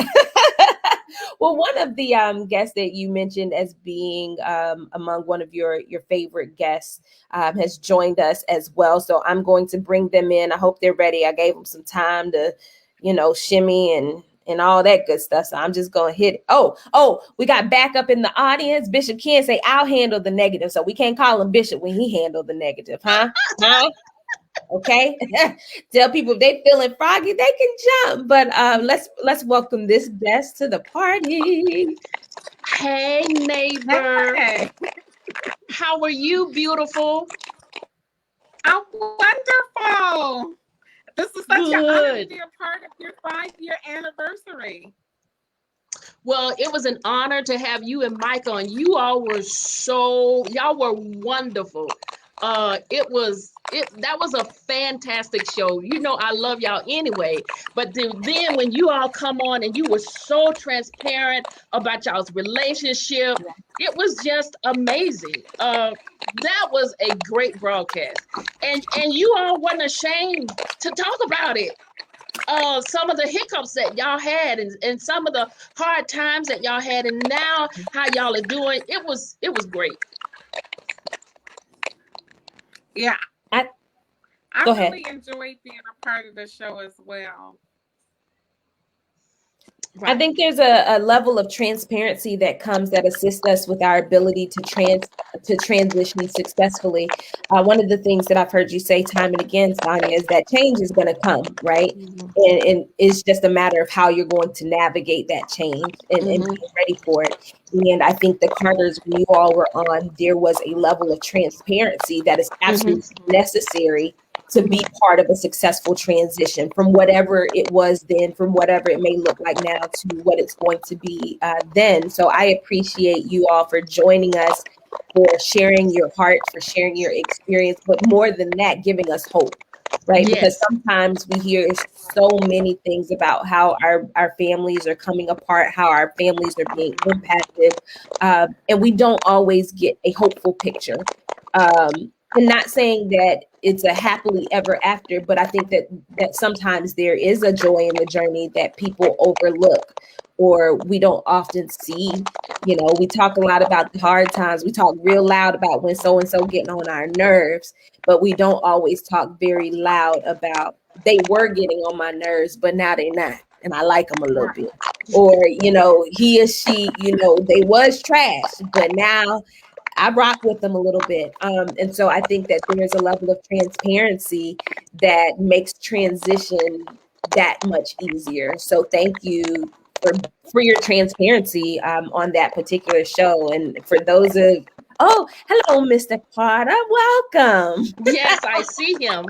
Well, one of the guests that you mentioned as being among one of your favorite guests has joined us as well. So I'm going to bring them in. I hope they're ready. I gave them some time to, shimmy and all that good stuff. So I'm just going to hit it. Oh, we got backup in the audience. Bishop can't say, I'll handle the negative. So we can't call him Bishop when he handled the negative, huh? Okay. Tell people if they feeling froggy, they can jump. But let's welcome this guest to the party. Hey, neighbor. Hey. How are you, beautiful? I'm wonderful. This is such an honor to be a part of your 5-year anniversary. Well, it was an honor to have you and Mike on. Y'all were wonderful. That was a fantastic show. You know, I love y'all anyway. But then when you all come on and you were so transparent about y'all's relationship, it was just amazing. That was a great broadcast. And you all weren't ashamed to talk about it. Some of the hiccups that y'all had and some of the hard times that y'all had, and now how y'all are doing. It was great. Yeah. I really enjoyed being a part of the show as well. Right. I think there's a level of transparency that assists us with our ability to transition successfully. One of the things that I've heard you say time and again, Sonya, is that change is going to come, right? Mm-hmm. And it's just a matter of how you're going to navigate that change and be ready for it. And I think the Carters, when you all were on, there was a level of transparency that is absolutely necessary to be part of a successful transition from whatever it was then, from whatever it may look like now to what it's going to be then. So I appreciate you all for joining us, for sharing your heart, for sharing your experience, but more than that, giving us hope, right? Yes. Because sometimes we hear so many things about how our families are coming apart, how our families are being impacted, and we don't always get a hopeful picture. And not saying that it's a happily ever after, but I think that sometimes there is a joy in the journey that people overlook or we don't often see. You know, we talk a lot about the hard times. We talk real loud about when so-and-so getting on our nerves, but we don't always talk very loud about they were getting on my nerves, but now they're not. And I like them a little bit. Or, you know, he or she, you know, they was trash, but now I rock with them a little bit. And so I think that there's a level of transparency that makes transition that much easier. So thank you for your transparency on that particular show. And for those of, hello, Mr. Carter, welcome. Yes, I see him.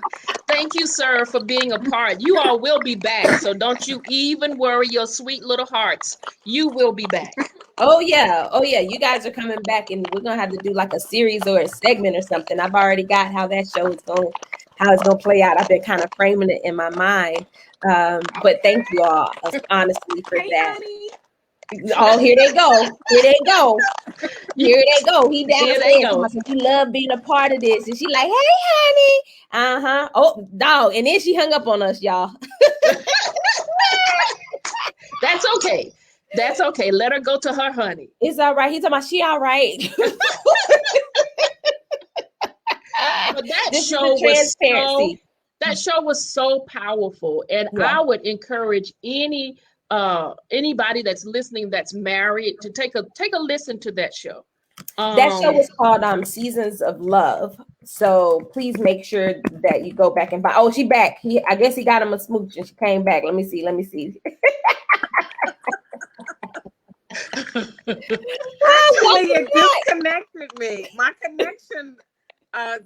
Thank you, sir, for being a part. You all will be back. So don't you even worry your sweet little hearts. You will be back. Oh yeah. You guys are coming back, and we're gonna have to do like a series or a segment or something. I've already got how that show is how it's gonna play out. I've been kind of framing it in my mind. But thank you all, honestly, for that. Honey. Oh, here they go. He downstairs. He love being a part of this, and she like, hey, honey. Oh, dog, and then she hung up on us, y'all. That's okay. That's okay. Let her go to her honey. It's all right. He's talking about she all right. But that show was so powerful, and I would encourage anybody that's listening that's married to take a listen to that show. That show was called Seasons of Love. So please make sure that you go back and buy. Oh, she back. I guess he got him a smooch and she came back. Let me see. You disconnected me. My connection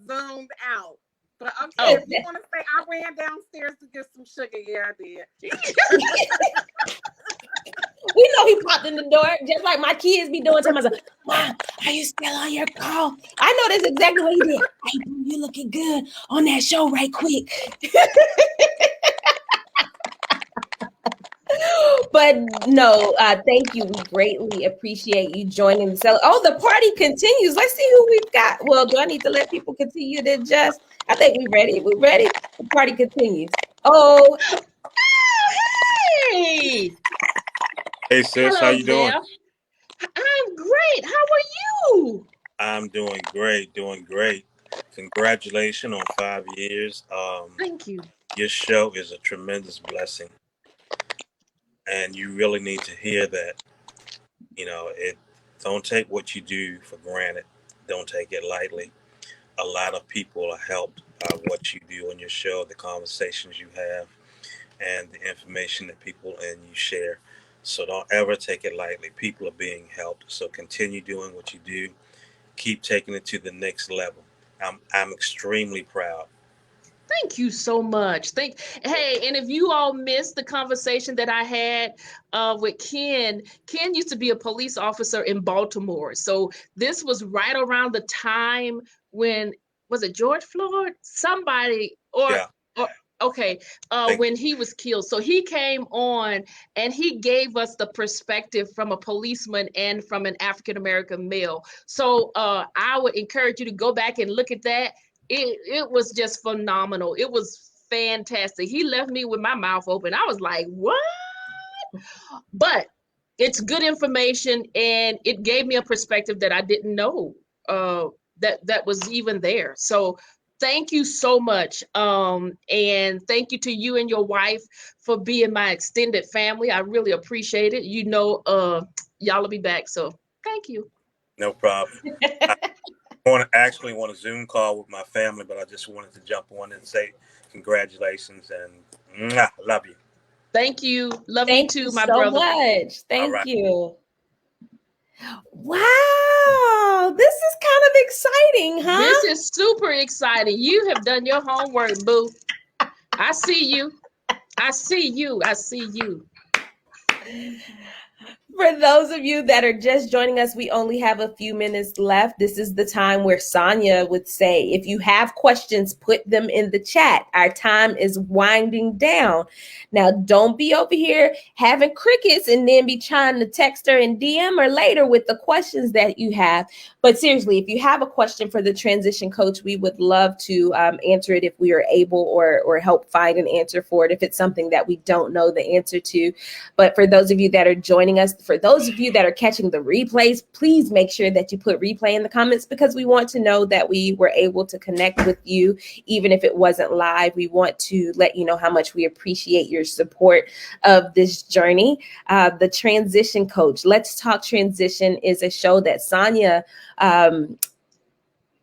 zoomed out. But okay, if you want to say I ran downstairs to get some sugar, yeah, I did. We know he popped in the door, just like my kids be doing to myself. Mom, are you still on your call? I know that's exactly what he did. Hey, you looking good on that show right quick. But no, thank you. We greatly appreciate you joining the cell. Oh, the party continues. Let's see who we've got. Well, do I need to let people continue to adjust? I think we're ready. We're ready. The party continues. Oh, hey. Hey, sis. How you doing? I'm great. How are you? I'm doing great. Congratulations on 5 years. Thank you. Your show is a tremendous blessing. And you really need to hear that. You know, don't take what you do for granted. Don't take it lightly. A lot of people are helped by what you do on your show, the conversations you have, and the information that people and you share. So don't ever take it lightly. People are being helped. So continue doing what you do. Keep taking it to the next level. I'm extremely proud Thank you so much. Hey, and if you all missed the conversation that I had with Ken used to be a police officer in Baltimore. So this was right around the time when, was it George Floyd? Somebody, or okay, when he was killed. So he came on and he gave us the perspective from a policeman and from an African-American male. So I would encourage you to go back and look at that. It was just phenomenal. It was fantastic. He left me with my mouth open. I was like, what? But it's good information, and it gave me a perspective that I didn't know that was even there. So thank you so much. And thank you to you and your wife for being my extended family. I really appreciate it. You know, y'all will be back. So thank you. No problem. I want a Zoom call with my family, but I just wanted to jump on and say congratulations and love you. Thank you. Love you too, my brother. So much. Thank you. Wow, this is kind of exciting, huh? This is super exciting. You have done your homework, boo. I see you. I see you. I see you. For those of you that are just joining us, we only have a few minutes left. This is the time where Sonya would say, if you have questions, put them in the chat. Our time is winding down. Now, don't be over here having crickets and then be trying to text her and DM her later with the questions that you have. But seriously, if you have a question for the transition coach, we would love to answer it if we are able, or help find an answer for it if it's something that we don't know the answer to. But for those of you that are joining us, for those of you that are catching the replays, please make sure that you put replay in the comments, because we want to know that we were able to connect with you, even if it wasn't live. We want to let you know how much we appreciate your support of this journey. The Transition Coach, Let's Talk Transition, is a show that Sonya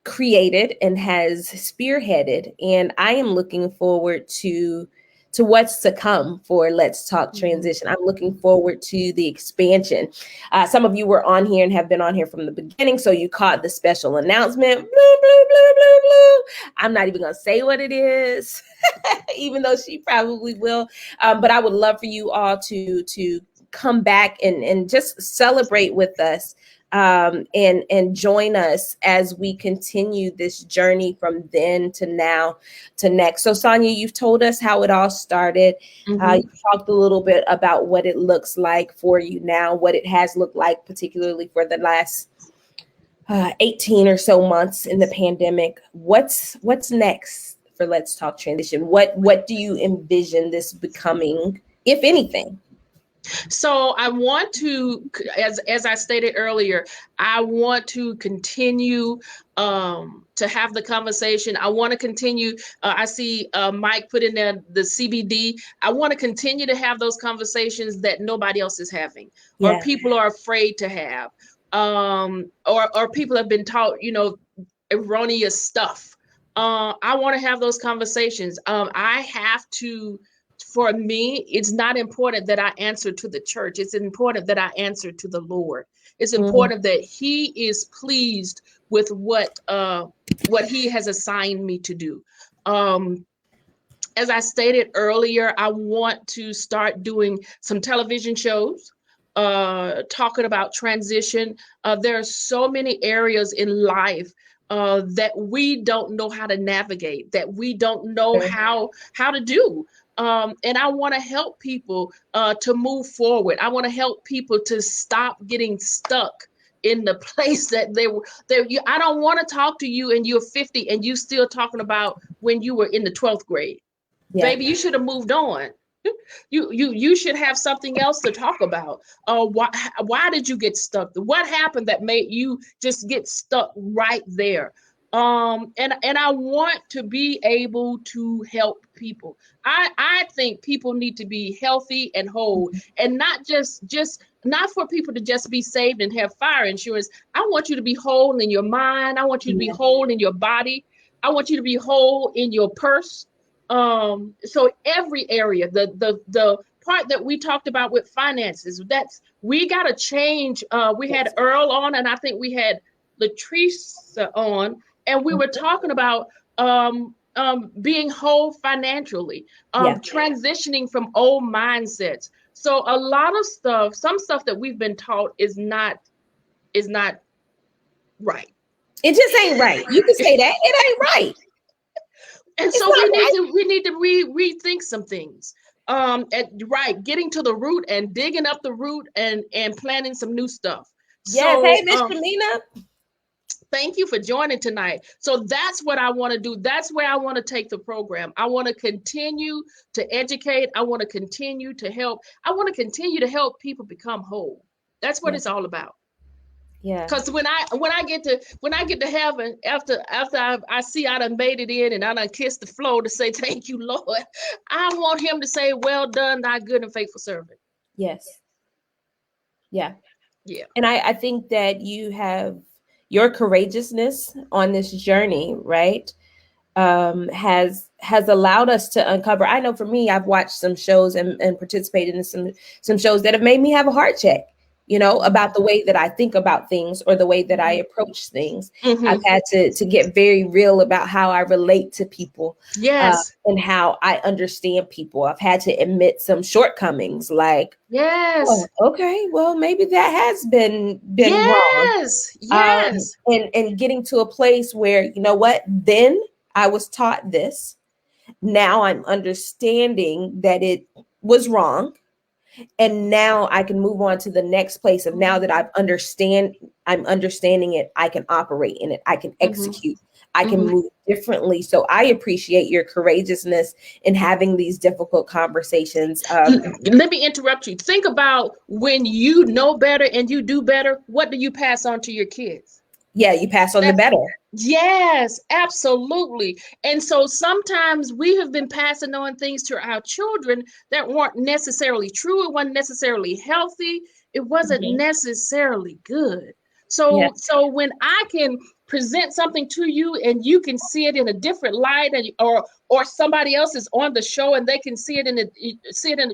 created and has spearheaded, and I am looking forward to what's to come for Let's Talk Transition. I'm looking forward to the expansion. Some of you were on here and have been on here from the beginning, so you caught the special announcement. Blue, blue, blue, blue, blue. I'm not even going to say what it is, even though she probably will. But I would love for you all to come back and just celebrate with us. And join us as we continue this journey from then to now to next. So Sonya, you've told us how it all started. You talked a little bit about what it looks like for you now, what it has looked like, particularly for the last 18 or so months in the pandemic. What's next for Let's Talk Transition? What do you envision this becoming, if anything? So I want to, as I stated earlier, I want to continue to have the conversation. I want to continue. I see Mike put in there the CBD. I want to continue to have those conversations that nobody else is having, or people are afraid to have, or people have been taught, erroneous stuff. I want to have those conversations. I have to. For me, it's not important that I answer to the church. It's important that I answer to the Lord. It's important that He is pleased with what He has assigned me to do. As I stated earlier, I want to start doing some television shows, talking about transition. There are so many areas in life that we don't know how to navigate, that we don't know how to do. And I want to help people to move forward. I want to help people to stop getting stuck in the place that they were. I don't want to talk to you and you're 50 and you still talking about when you were in the 12th grade. Baby, you should have moved on. You should have something else to talk about. Why did you get stuck? What happened that made you just get stuck right there? And I want to be able to help people. I think people need to be healthy and whole, and not just not for people to just be saved and have fire insurance. I want you to be whole in your mind. I want you to be whole in your body. I want you to be whole in your purse. So every area, the part that we talked about with finances, we got to change. We had Earl on, and I think we had Latrice on, and we were talking about being whole financially, transitioning from old mindsets. So a lot of stuff, some stuff that we've been taught is not right. It just ain't right. You can say that. It ain't right. And it's so we need to rethink some things. Getting to the root and digging up the root and planning some new stuff. Yes. So, hey, Miss Katrina. Thank you for joining tonight. So that's what I want to do. That's where I want to take the program. I want to continue to educate. I want to continue to help. I want to continue to help people become whole. That's what it's all about. Yeah. Because when I get to heaven, after I see I done made it in and I done kissed the floor to say thank you, Lord, I want him to say, well done, thy good and faithful servant. Yes. Yeah. Yeah. And I think that you have your courageousness on this journey, right? Has allowed us to uncover. I know for me, I've watched some shows and participated in some shows that have made me have a heart check, about the way that I think about things or the way that I approach things. I've had to get very real about how I relate to people. Yes. And how I understand people. I've had to admit some shortcomings, like, yes, oh, okay, well, maybe that has been yes, wrong. Yes. And getting to a place where, you know what, then I was taught this. Now I'm understanding that it was wrong. And now I can move on to the next place of, now that I'm understanding it, I can operate in it. I can execute. I can move differently. So I appreciate your courageousness in having these difficult conversations. Let me interrupt you. Think about when you know better and you do better. What do you pass on to your kids? Yeah, you pass on the better. Yes, absolutely. And so sometimes we have been passing on things to our children that weren't necessarily true. It wasn't necessarily healthy. It wasn't necessarily good. So when I can present something to you and you can see it in a different light, or somebody else is on the show and they can see it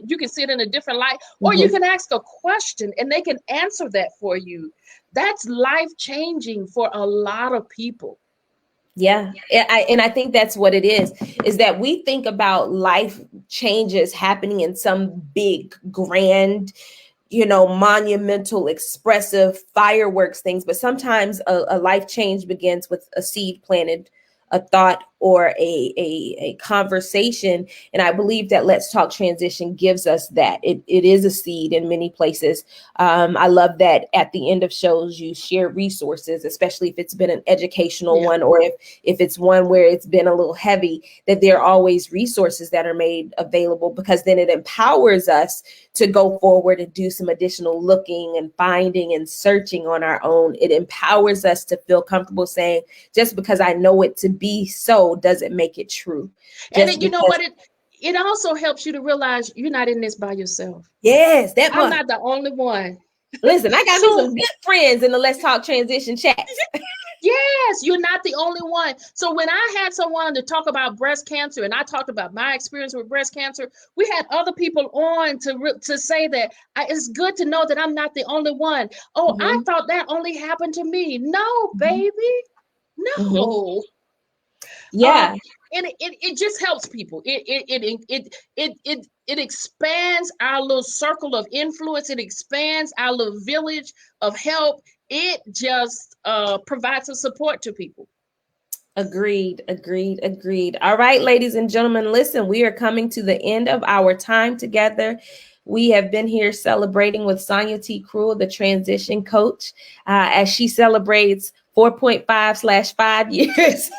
you can see it in a different light, or you can ask a question and they can answer that for you. That's life-changing for a lot of people. Yeah. And I think that's what it is that we think about life changes happening in some big, grand, monumental, expressive fireworks things. But sometimes a life change begins with a seed planted, a thought, or a conversation. And I believe that Let's Talk Transition gives us that. It is a seed in many places. I love that at the end of shows, you share resources, especially if it's been an educational one, or if it's one where it's been a little heavy, that there are always resources that are made available, because then it empowers us to go forward and do some additional looking and finding and searching on our own. It empowers us to feel comfortable saying, just because I know it to be so doesn't make it true. And you know what? It also helps you to realize you're not in this by yourself. Yes, that I'm not the only one. Listen, I got me some good friends in the Let's Talk Transition chats. Yes, you're not the only one. So when I had someone to talk about breast cancer and I talked about my experience with breast cancer, we had other people on to say that it's good to know that I'm not the only one. Oh, I thought that only happened to me. No, baby. No. Yeah. And it just helps people. It expands our little circle of influence. It expands our little village of help. It just provides some support to people. Agreed. All right, ladies and gentlemen, listen, we are coming to the end of our time together. We have been here celebrating with Sonya T. the transition coach, as she celebrates 4.5/5 years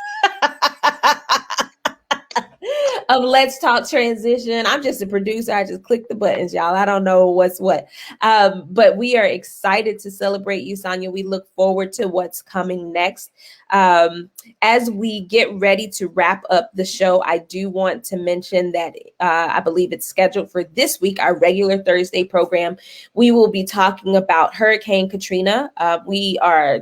of Let's Talk Transition. I'm just a producer. I just click the buttons, y'all. I don't know what's what. But we are excited to celebrate you, Sonya. We look forward to what's coming next. As we get ready to wrap up the show, I do want to mention that I believe it's scheduled for this week, our regular Thursday program. We will be talking about Hurricane Katrina.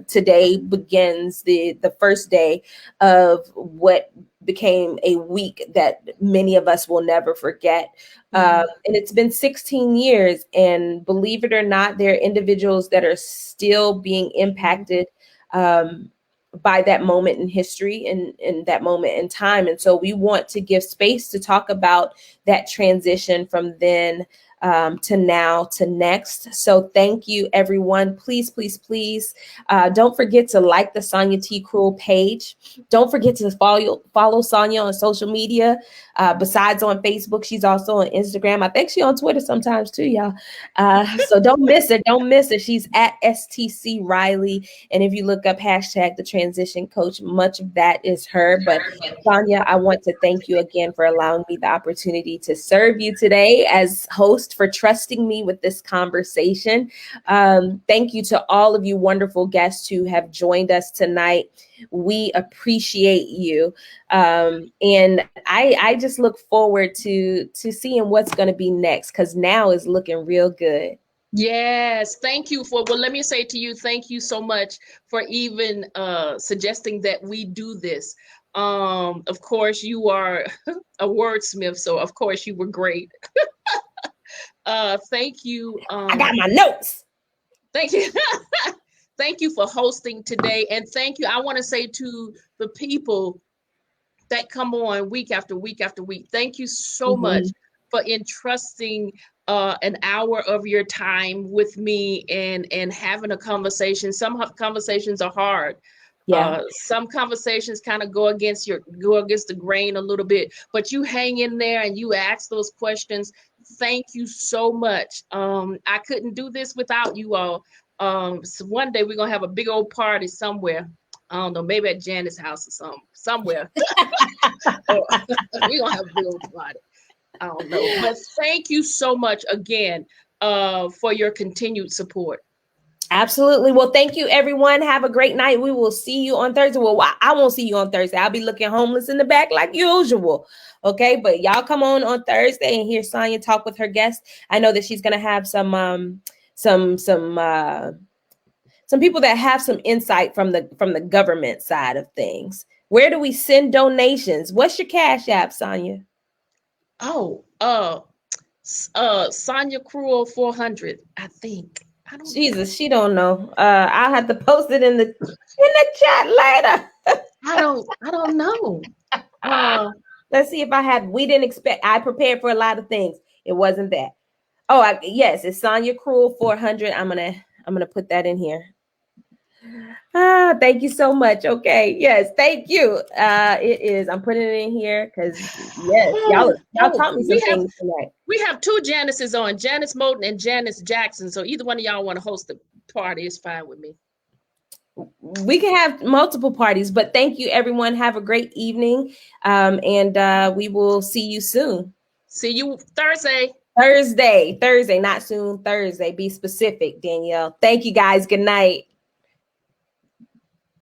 Today begins the first day of what became a week that many of us will never forget. And it's been 16 years. And believe it or not, there are individuals that are still being impacted by that moment in history and in that moment in time. And so we want to give space to talk about that transition from then to now to next. So thank you, everyone. Please, please, please don't forget to like the Sonya T Cruel page. Don't forget to follow Sonya on social media. Besides on Facebook, she's also on Instagram. I think she's on Twitter sometimes too, y'all. So don't miss her. Don't miss her. She's at STC Riley. And if you look up hashtag the transition coach, much of that is her. But Sonya, I want to thank you again for allowing me the opportunity to serve you today as host, for trusting me with this conversation. Thank you to all of you wonderful guests who have joined us tonight. We appreciate you. And I just look forward to seeing what's going to be next, because now is looking real good. Yes, thank you for, well, let me say to you, thank you so much for even suggesting that we do this. Of course, you are a wordsmith, so of course you were great. Thank you. I got my notes. Thank you. Thank you for hosting today. And thank you. I want to say to the people that come on week after week after week, thank you so much for entrusting an hour of your time with me and having a conversation. Some conversations are hard. Yeah. Some conversations kind of go against the grain a little bit, but you hang in there and you ask those questions. Thank you so much. I couldn't do this without you all. So one day we're gonna have a big old party somewhere. I don't know, maybe at Janice's house or somewhere. We're gonna have a big old party. I don't know. But thank you so much again for your continued support. Absolutely. Well, thank you, everyone. Have a great night. We will see you on Thursday. Well, I won't see you on Thursday. I'll be looking homeless in the back like usual. Okay, but y'all come on Thursday and hear Sonya talk with her guest. I know that she's gonna have some people that have some insight from the government side of things. Where do we send donations? What's your Cash App, Sonya? Oh, Sonya Cruel 400, I think. Jesus, she don't know. I'll have to post it in the chat later. I don't know. Let's see if I have. We didn't expect. I prepared for a lot of things. It wasn't that. Oh, yes, it's Sonya Cruel 400. I'm gonna put that in here. Thank you so much. Okay, yes, thank you. It is. I'm putting it in here because yes, y'all taught me some things tonight. We have two Janices on, Janice Moulton and Janice Jackson. So either one of y'all want to host the party is fine with me. We can have multiple parties, but thank you, everyone. Have a great evening, and we will see you soon. See you Thursday. Thursday, not soon. Thursday. Be specific, Danielle. Thank you, guys. Good night.